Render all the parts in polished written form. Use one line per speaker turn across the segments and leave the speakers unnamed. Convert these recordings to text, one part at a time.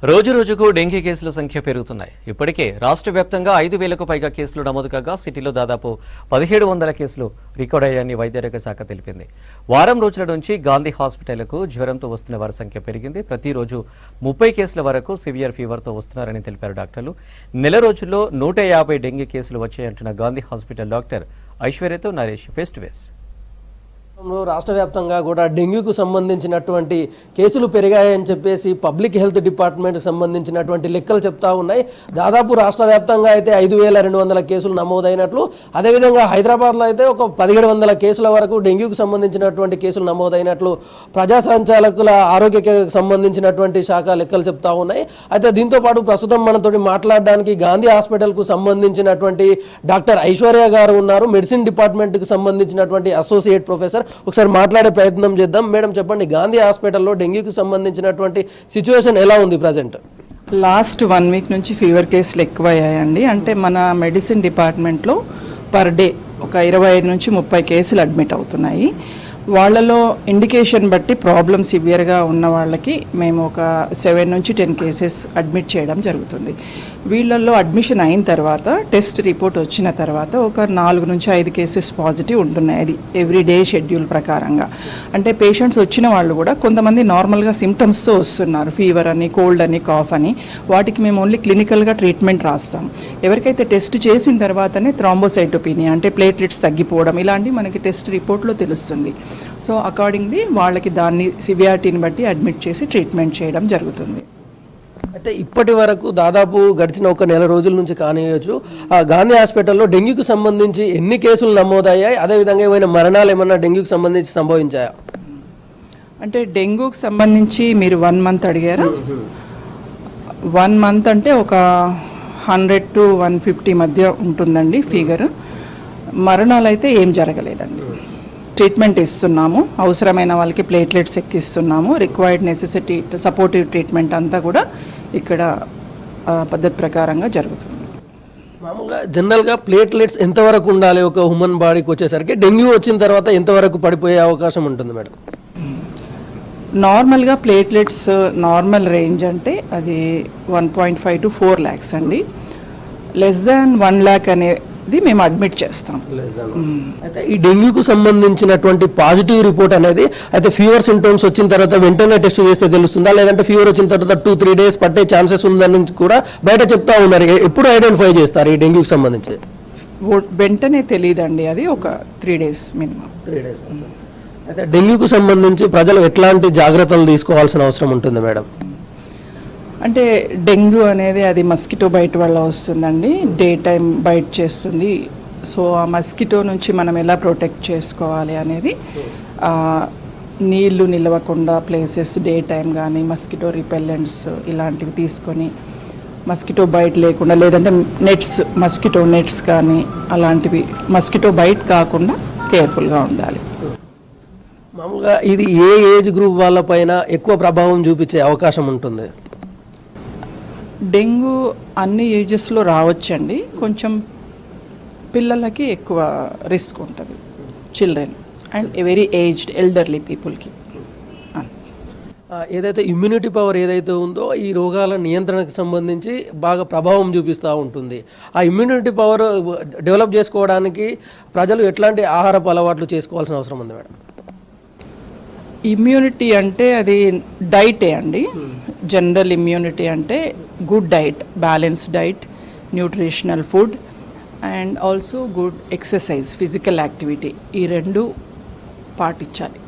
రోజు రోజుకు డెంగీ కేసుల సంఖ్య పెరుగుతున్నాయి. ఇప్పటికే రాష్ట్ర వ్యాప్తంగా 5,000కు పైగా కేసులు నమోదు కాగా సిటీలో దాదాపు 1,700 కేసులు రికార్డ్ అయ్యాయని వైద్యారోగ్య శాఖ తెలిపింది. వారం రోజుల నుంచి గాంధీ హాస్పిటల్కు జ్వరంతో వస్తున్న వారి సంఖ్య పెరిగింది. ప్రతిరోజు 30 కేసుల వరకు సివియర్ ఫీవర్తో వస్తున్నారని తెలిపారు డాక్టర్లు. నెల రోజుల్లో 150 డెంగీ కేసులు వచ్చాయంటున్న గాంధీ హాస్పిటల్ డాక్టర్ ఐశ్వర్యతో నరేష్ ఫేస్ టు ఫేస్.
రాష్ట్ర వ్యాప్తంగా కూడా డెంగ్యూకు సంబంధించినటువంటి కేసులు పెరిగాయని చెప్పేసి పబ్లిక్ హెల్త్ డిపార్ట్మెంట్కి సంబంధించినటువంటి లెక్కలు చెప్తా ఉన్నాయి. దాదాపు రాష్ట్ర వ్యాప్తంగా అయితే 5,200 కేసులు నమోదైనట్లు, అదేవిధంగా హైదరాబాద్లో అయితే ఒక 1,700 కేసుల వరకు డెంగ్యూకు సంబంధించినటువంటి కేసులు నమోదైనట్లు ప్రజా సంచాలకుల ఆరోగ్యకి సంబంధించినటువంటి శాఖ లెక్కలు చెప్తా ఉన్నాయి. అయితే దీంతోపాటు ప్రస్తుతం మనతోటి మాట్లాడడానికి గాంధీ హాస్పిటల్కు సంబంధించినటువంటి డాక్టర్ ఐశ్వర్య గారు ఉన్నారు. మెడిసిన్ డిపార్ట్మెంట్కి సంబంధించినటువంటి అసోసియేట్ ప్రొఫెసర్. ఒకసారి మాట్లాడే ప్రయత్నం చేద్దాం. మేడం చెప్పండి, గాంధీ హాస్పిటల్లో డెంగ్యూకి సంబంధించినటువంటి సిచ్యువేషన్ ఎలా ఉంది ప్రజెంట్?
లాస్ట్ 1 వీక్ నుంచి ఫీవర్ కేసులు ఎక్కువయ్యాయండి. అంటే మన మెడిసిన్ డిపార్ట్మెంట్లో పర్ డే ఒక 25 నుంచి 30 కేసులు అడ్మిట్ అవుతున్నాయి. వాళ్ళలో ఇండికేషన్ బట్టి ప్రాబ్లమ్ సివియర్గా ఉన్న వాళ్ళకి మేము ఒక 7 నుంచి 10 కేసెస్ అడ్మిట్ చేయడం జరుగుతుంది. వీళ్ళల్లో అడ్మిషన్ అయిన తర్వాత టెస్ట్ రిపోర్ట్ వచ్చిన తర్వాత ఒక 4 నుంచి 5 కేసెస్ పాజిటివ్ ఉంటున్నాయి. అది ఎవ్రీ డే షెడ్యూల్ ప్రకారంగా. అంటే పేషెంట్స్ వచ్చిన వాళ్ళు కూడా కొంతమంది నార్మల్గా సిమ్టమ్స్తో వస్తున్నారు, ఫీవర్ అని, కోల్డ్ అని, కాఫ్ అని. వాటికి మేము ఓన్లీ క్లినికల్గా ట్రీట్మెంట్ రాస్తాం. ఎవరికైతే టెస్ట్ చేసిన తర్వాతనే థ్రాంబోసైటోపీనియా అంటే ప్లేట్లెట్స్ తగ్గిపోవడం ఇలాంటివి మనకి టెస్ట్ రిపోర్ట్లో తెలుస్తుంది. సో అకార్డింగ్లీ వాళ్ళకి దాన్ని సివియారిటీని బట్టి అడ్మిట్ చేసి ట్రీట్మెంట్ చేయడం జరుగుతుంది.
అయితే ఇప్పటి వరకు దాదాపు గడిచిన ఒక నెల రోజుల నుంచి కానియచ్చు ఆ గాంధీ హాస్పిటల్లో డెంగ్యూకి సంబంధించి ఎన్ని కేసులు నమోదయ్యాయి, అదేవిధంగా ఏమైనా మరణాలు ఏమన్నా డెంగ్యూకి సంబంధించి సంభవించాయా?
అంటే డెంగ్యూకి సంబంధించి మీరు 1 మంత్ అడిగారా? 1 మంత్ అంటే ఒక 100 to 150 మధ్య ఉంటుందండి ఫిగర్. మరణాలు అయితే ఏం జరగలేదండి. ట్రీట్మెంట్ ఇస్తున్నాము, అవసరమైన వాళ్ళకి ప్లేట్లెట్స్ ఎక్కిస్తున్నాము, రిక్వైర్డ్ నెసెసిటీ సపోర్టివ్ ట్రీట్మెంట్ అంతా కూడా ఇక్కడ పద్ధతి ప్రకారంగా జరుగుతుంది.
మామూలుగా జనరల్గా ప్లేట్లెట్స్ ఎంతవరకు ఉండాలి ఒక హ్యూమన్ బాడీకి వచ్చేసరికి? డెంగ్యూ వచ్చిన తర్వాత ఎంతవరకు పడిపోయే అవకాశం ఉంటుంది మేడం?
నార్మల్గా ప్లేట్లెట్స్ నార్మల్ రేంజ్ అంటే అది 1.5 to 4 lakhs అండి. లెస్ దాన్ 1 lakh అనేది మేము అడ్మిట్ చేస్తాం.
అయితే ఈ డెంగ్యూకు సంబంధించినటువంటి పాజిటివ్ రిపోర్ట్ అనేది అయితే ఫీవర్ సింటమ్స్ వచ్చిన తర్వాత వెంటనే టెస్ట్ చేస్తే తెలుస్తుందా, లేదంటే ఫీవర్ వచ్చిన తర్వాత 2-3 days పట్టే ఛాన్సెస్ ఉందని కూడా బయట చెప్తా ఉన్నారు. ఎప్పుడు ఐడెంటిఫై చేస్తారు ఈ డెంగ్యూకి సంబంధించి?
వెంటనే తెలియదండి, అది ఒక 3 days మినిమం.
3 days. అయితే డెంగ్యూకు సంబంధించి ప్రజలు ఎట్లాంటి జాగ్రత్తలు తీసుకోవాల్సిన అవసరం ఉంటుంది మేడం?
అంటే డెంగ్యూ అనేది అది మస్కిటో బైట్ వల్ల వస్తుందండి. డే టైం బైట్ చేస్తుంది. సో ఆ మస్కిటో నుంచి మనం ఎలా ప్రొటెక్ట్ చేసుకోవాలి అనేది నీళ్లు నిలవకుండా ప్లేసెస్ డే టైం కానీ మస్కిటో రిపెల్లెంట్స్ ఇలాంటివి తీసుకొని మస్కిటో బైట్ లేకుండా, లేదంటే నెట్స్ మస్కిటో నెట్స్ కానీ అలాంటివి మస్కిటో బైట్ కాకుండా కేర్ఫుల్గా ఉండాలి.
మామూలుగా ఇది ఏ ఏజ్ గ్రూప్ వాళ్ళపైన ఎక్కువ ప్రభావం చూపించే అవకాశం ఉంటుంది?
డెంగ్యూ అన్ని ఏజెస్లో రావచ్చండి. కొంచెం పిల్లలకి ఎక్కువ రిస్క్ ఉంటుంది, children and very aged elderly పీపుల్కి.
ఏదైతే ఇమ్యూనిటీ పవర్ ఏదైతే ఉందో ఈ రోగాల నియంత్రణకు సంబంధించి బాగా ప్రభావం చూపిస్తూ ఉంటుంది. ఆ ఇమ్యూనిటీ పవర్ డెవలప్ చేసుకోవడానికి ప్రజలు ఎట్లాంటి ఆహారపు అలవాట్లు చేసుకోవాల్సిన అవసరం ఉంది మేడం?
ఇమ్యూనిటీ అంటే అది డైటే అండి. జనరల్ ఇమ్యూనిటీ అంటే good diet, balanced diet, nutritional food and also good exercise, physical activity, ఈ 2 పాటించాలి.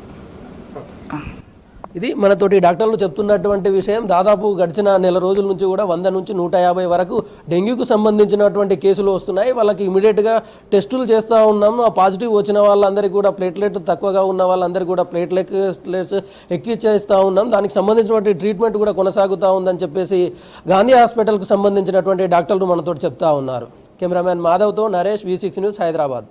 ఇది మనతోటి డాక్టర్లు చెప్తున్నటువంటి విషయం. దాదాపు గడిచిన నెల రోజుల నుంచి కూడా 100 నుంచి 150 వరకు డెంగ్యూకు సంబంధించినటువంటి కేసులు వస్తున్నాయి. వాళ్ళకి ఇమీడియట్గా టెస్టులు చేస్తూ ఉన్నాము. ఆ పాజిటివ్ వచ్చిన వాళ్ళందరికీ కూడా ప్లేట్లెట్ తక్కువగా ఉన్న వాళ్ళందరికీ కూడా ప్లేట్లెట్స్ ఎక్కిచ్చేస్తూ ఉన్నాం. దానికి సంబంధించినటువంటి ట్రీట్మెంట్ కూడా కొనసాగుతూ ఉందని చెప్పేసి గాంధీ హాస్పిటల్కు సంబంధించినటువంటి డాక్టర్లు మనతోటి చెప్తా ఉన్నారు. కెమెరామ్యాన్ మాధవ్తో నరేష్, V6 న్యూస్, హైదరాబాద్.